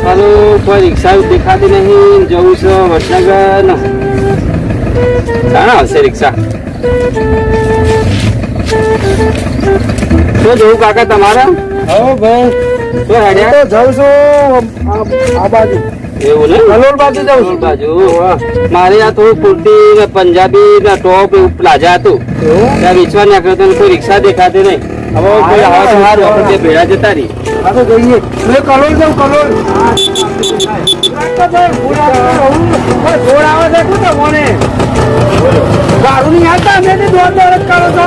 હાલો કોઈ રિક્ષા દેખાતી નહીં. જવું છે વડનગર. ક્યાં આવશે રિક્ષા? શું જોવું કાકા તમારા? હા ભાઈ, શું હેડ્યા? જાઉં છું આ બાજુ. એવું ને? કલોલ બાજુ જાઉં છું. બાજુ મારે આ થોડું કુર્તી ને પંજાબી ને ટોપ એવું પ્લાઝા હતું ત્યાં વેચવા નીકળ્યો તો કોઈ રિક્ષા દેખાતી નહીં. હવે કોઈ આવે તો સારું, આપણે બે ભેળા જતા રહી. આ તો જઈએ. કલોલ જાઉં, કલોલ. જોડ આવે દેખું તો મને ગાડું નહીં આવતા. અમે દોડ દોડ જ કરો છો.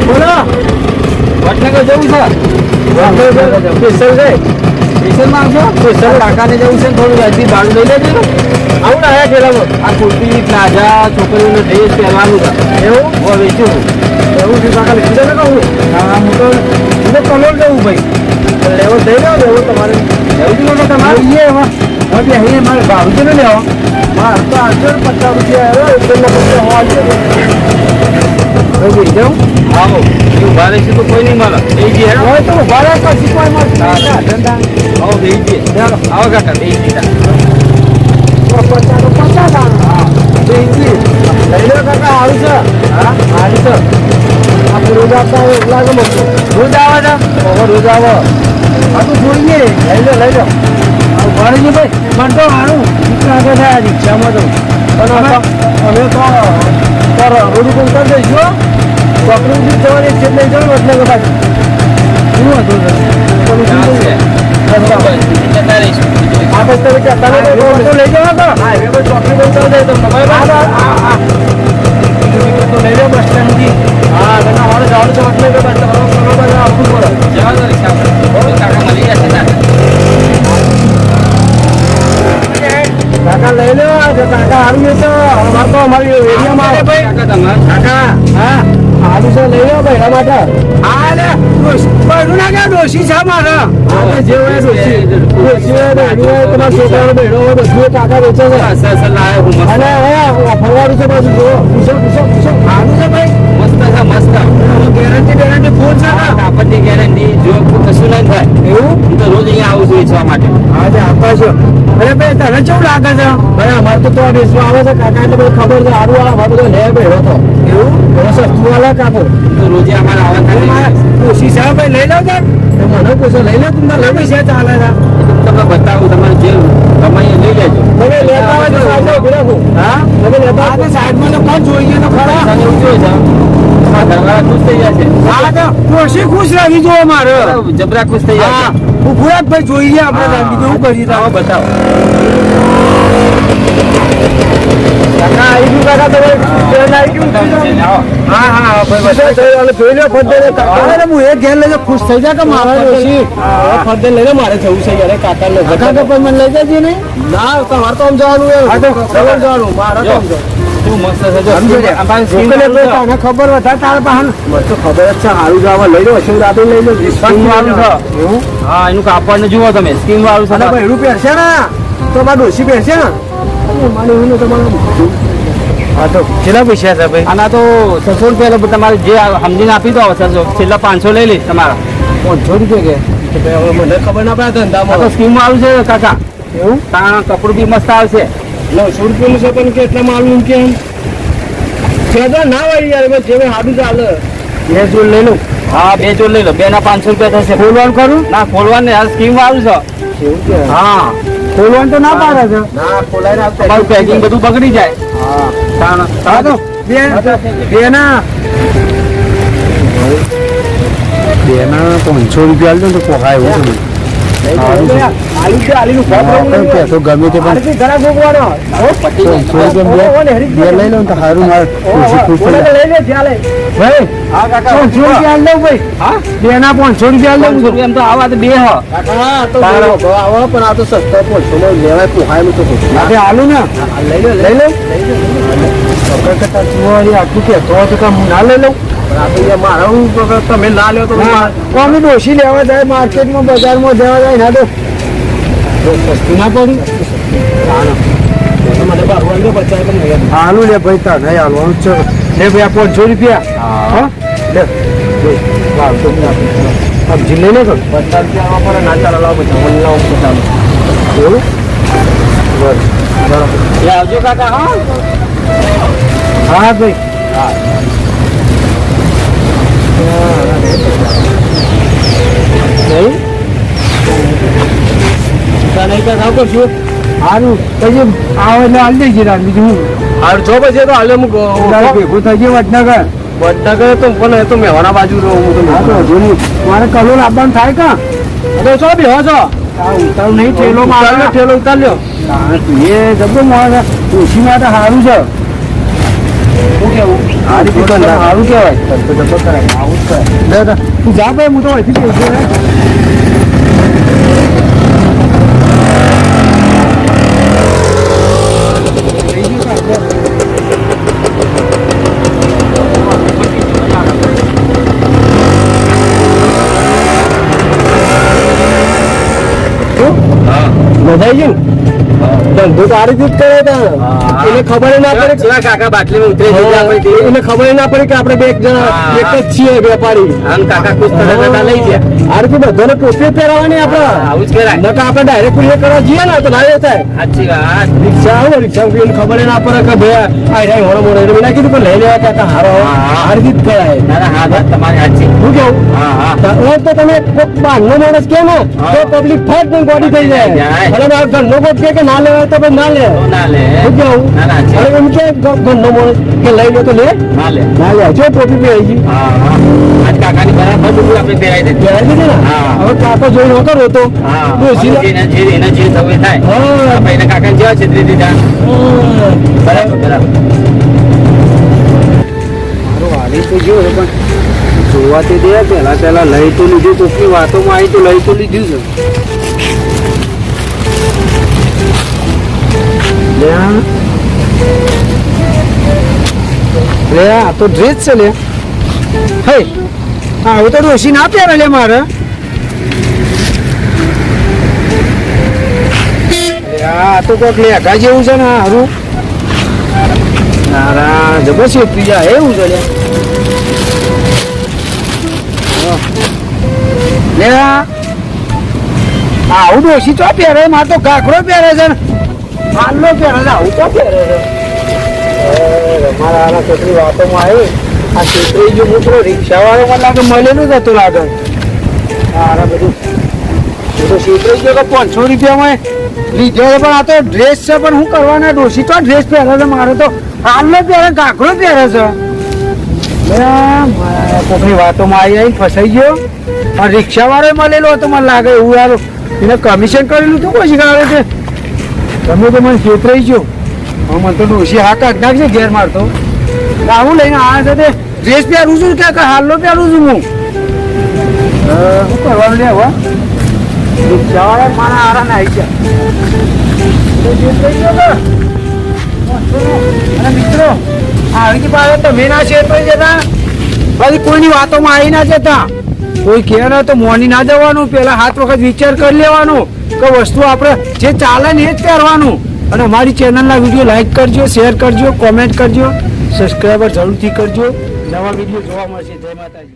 બોલો, વડનગર જવું છે. સ્પેશિયલ છે. સ્પેશિયલ માંગશો? સ્પેશિયલ કાકાને જવું છે. થોડું વ્યાજબી ભાડું લઈ લેજો. આવું ને આયા પેલામાં આ કુર્તી પ્લાઝા છોકરીઓનો ડ્રેસ પહેરવાનું છે. એવું હું વેચું એવું છે. કાકા લીધે ને કહું. હા, હું તો કલોલ જવું ભાઈ. લેવો થઈ લો. લેવો તમારે લેવું છું ને તમારે? લઈએ એમાં. હવે અહીં મારે ભાડું છે ને લેવા. મારે તો 850 રૂપિયા આવ્યો. 1 લઈ જાઉં. આવો ઉભા રહીશું તો કોઈ નહીં મળે. લઈ જઈએ. હોય તો ઉભા રહે પછી કોઈ મળશે. ધંધા આવો લઈ જઈએ. આવો કાકા લઈ જઈએ. 50 હા લઈ લો કાકા. સારું છે. હા સારું છે. આપણે રોજ આપતા હોય એટલા લાગે મને. રોજ આવે છે? રોજ આવે. હા તો જોઈએ. લઈ લો લઈ લો. ઉભા રહીએ ભાઈ. મને તો સારું આગળ થાય રિક્ષામાં તો. પણ અમે તો રોડ ઉપર કરી દઈશું. ચોકડી જવાની છે લઈ જાઉં એટલે કે બાજુ શું હતું લઈ જવા તો ચોકડી બંધ કરી દે તો લઈ લો બસ સ્ટેન્ડ થી. હા ઘણા મારે જવાનું છે એટલે કે આવવું પડે. જવા દો રિક્ષા કાકા મળી જશે. કાકા લઈ લો. કાકા સારું છે તો અમારે તો અમારી એરિયામાં કાકા તમારે કાકા હા સારું છે લઈ લો ભાઈ એના માટે. હા લે બહેરું ના ક્યાં ડોશી છે મારે. જે હોય ડોશી હોય તમારા છોકરાનો બહેરો હોય બધું કાકા વેચે છે. અને ફરવાનું છે બાજુ જો પૂછો સારું છે ભાઈ. મસ્ત છે મસ્ત. ગેરંટી ફૂલ છે ને. કાપડની ગેરંટી જો કશું નહીં થાય. એવું હું તો રોજ અહીંયા આવું છું વેચવા માટે. હા જે આપવા છો. અરે ભાઈ તને કેવું લાગે છે? ભાઈ અમારે તો બેસવા આવે છે કાકા એટલે બધી ખબર છે. સારું વાળા અમારે બધો લે ભેળો તો એવું સસ્તું વાળા કાપો તો રોજે અમારે આવવા કોશિશ છે ભાઈ લઈ લો છે. મને પૂછો લઈ લો. તમને લઈ છે ચાલે છે. તમને બતાવું તમારે જે કમાઈ લઈ લેજો. તમે લેતા હોય તો સાઈડ ઉભી રાખો. હા તમે લેતા હોય તો સાઈડમાં તો કોણ જોઈએ તો ખરા. એવું જોઈએ છે. ઘરવાળા ખુશ થઈ જશે. હા તો કોશી ખુશ રાખી જો મારે જબરા ખુશ થઈ જશે. ઉભુરાત ભાઈ જોઈએ આપણે બીજું શું કરીએ. આવો બતાવો. કાકા આવી ગયું. કાકા તમે હા હા ભાઈ જોઈ લો ફરતે. હું એક ઘેર લઈ ખુશ થઈ જાય કે મારા ડોશી ફરતે લઈને મારે જવું છે યાર. કાકા ને કાકા પણ મને લઈ જજે ને. ના તમારે તો આમ જવાનું જવાનું મારે તો શું મસ્ત છે. ખબર વધારે તારે પાસે મને તો ખબર જ છે. સારું જવા લઈ લો. અશોક રાતો લઈ લો. સ્કીમ વાળું છે. એવું હા એનું કાપડ જુઓ તમે. સ્કીમ વાળું છે. ભાઈ પહેરશે ને તો મારા ડોશી પહેરશે ને. હા તો કેટલા પૈસા છે ભાઈ? આના તો 600 રૂપિયા તમારે જે સમજીને આપી દો. છેલ્લા 500 લઈ લઈશ તમારા. 500 રૂપિયા કે મને ખબર ના પડે ધંધામાં. તો સ્કીમ વાળું છે કાકા. એવું તારા કપડું બી મસ્ત આવશે. 900 રૂપિયાનું છે પણ કેટલા માલુમ કેમ ના વાળી યાર જે સારું ચાલે. 2 જોડ લઈ લઉં. હા 2 જોડ લઈ લો. 2 ના 500 રૂપિયા થશે. ખોલવાનું ખરું? ના ખોલવાનું નહીં. આ સ્કીમ વાળું છે. એવું કે હા ખોલવાનું તો ના પાડે છે. ના ખોલાય ના તમારું પેકિંગ બધું બગડી જાય. હા તો બે ના 500 રૂપિયા આલજો તો પોહાય એવું છે. પેસો ગમે તે પણ લઈ લો તો સારું. મારે ખુશ થઈ જાય ભાઈ. હા કાકા 500 રૂપિયા લઉં ભાઈ. હા 2 ના 500 રૂપિયા લઉં. 500 રૂપિયા તો આવા તો 2 હ. આવો પણ આ તો સસ્તો 500 માં લેવાય પોહાય તો આલું ને લઈ લો આટલું કેતો તો કામ ના લઈ લઉં. મારા તમે ના લો તો અમે ડોસી લેવા જાય માર્કેટમાં બજારમાં જવા જાય ના તો સસ્તું ના પડી. હાલું લે ભાઈ. તા નહીં હાલવાનું છે. લે ભાઈ 500 રૂપિયા. હા લે આવતો જ નહીં સબ્જી લઈ લે તો 50 રૂપિયા પર ના ચાલે લાવો પછી મને લાવો ચાલો એવું બરાબર એ આવજો કાકા હા હા ભાઈ હા નહીં તને ક્યાં ખાવ કરશું સારું પછી આવો એટલે હાલ દઈ જરા બીજું હું હારું છો પછી તો હાલે હું ભેગું થઈ ગયું વડનગર બધા કરે તો પણ એ તો મેવાના બાજુ રહું હું તો હા તો હજુ નહીં મારે કલોલ આપવાનું થાય કા તો છો બેહો છો ઉતાર નહીં ઠેલો ઉતાર્યો, ઠેલો ઉતાર્યો એ જબરો મારે ઓછી માટે સારું છે શું કેવું સારું કહેવાય તો જબરો કરાય આવું જ કરાય તું જા ભાઈ હું તો અહીંથી પહોંચ્યો ને બધાઈ ગયું ધંધો સારી રીતે કરે ત્યાં એને ખબર ના પડે કેવા કાકા બાટલીમાં ઉતરે છે એને ખબર ના પડે કે આપણે બે એક જણા એક જ છીએ વેપારી આમ કાકા ખુશ થતા લઈ ગયા આ રીતે બધાને પોતે પહેરાવાની આપણે આવું જ કરાય નકર આપણે ડાયરેક્ટ પૂરી કરવા જઈએ ને તો ના થાય સાચી વાત રિક્ષા આવે રિક્ષા એને ખબર ના પડે કે ભાઈ આ મોડો મોડો એટલે મેં કીધું પણ લઈ લેવા કાકા હારો આ રીતે જ કરાય દાદા હા વાત તમારી સાચી શું કેવું હા હા તો તમે કોક બહારનો માણસ કે ને તો પબ્લિક ફટ ને ગોડી થઈ જાય અને આ ઘરનો કોક કે ના લેવાય તો ભાઈ ના લે તો ના લે શું કેવું ના ના છે અને એમ કે ઘરનો માણસ કે લઈ લે તો લે ના લે ના લે જો ટોપી પહેરી ગઈ હા હા આજ કાકાની બરાબર બધું આપણે પહેરાઈ દે પહેરી દીધી ને હા. હવે કાકો જોઈ નહોતો રોતો હા ડોશી એના જે થવે થાય હા. આપણે એના કાકાને જેવા છેતરી દીધા બરાબર બરાબર મારો વાલી તો જો પણ જોવા તે દે પહેલા લઈ તો લીધું કોકની વાતોમાં આવી તો લઈ તો લીધું છે લે આ તો ડ્રેસ છે લે હે હા હું તો ડોશી ના પહેરે લે મારે આ તો કોક લેઘા જેવું છે ને હારું નારા જબરજસ્ત પીજા એવું છે લે લે આવું ડોશી તો પહેરે મારે તો ઘાઘરો પહેરે છે ને હાલો પહેરે છે આવું તો પહેરે છે મારા આના કેટલી વાતોમાં આવી આ છેતરી જો મૂકરો રિક્ષાવાળો મને લાગે મળેલું જ હતું લાગે હારા બધું હું તો છેતરી ગયો કે 500 રૂપિયામાં લીધો છે પણ આ તો ડ્રેસ છે પણ શું કરવાના ડોશી તો ડ્રેસ પહેરે છે મારે તો હાલો પહેરે ઘાઘરો પહેરે છે કોકની વાતોમાં આવી ફસાઈ ગયો આ રિક્ષાવાળો મળેલો હતો મને લાગે એવું યાર એને કમિશન કરેલું તો કોઈ શીખવાડે છે તમે તો મને છેતરાઈ ગયો હા મને તો ડોશી હા કાઢ નાખશે ઘેર મારતો આવું લઈને આ સાથે ડ્રેસ પહેરું છું કે હાલો પહેરું છું હું શું કરવાનું લે હવે રિક્ષાવાળા મારા આરા ને આવી ગયા અને મિત્રો આવી પાસે તમે ના છેતરાઈ જતા પછી કોઈની વાતોમાં આવી ના જતા કોઈ કહે ને તો મોની ના જવાનું પેલા 7 વખત વિચાર કરી લેવાનું કે વસ્તુ આપણે જે ચાલે ને એ જ પહેરવાનું અને અમારી ચેનલના વિડીયો લાઈક કરજો શેર કરજો કોમેન્ટ કરજો સબસ્ક્રાઈબર જરૂરથી કરજો નવા વિડીયો જોવા મળશે જય માતાજી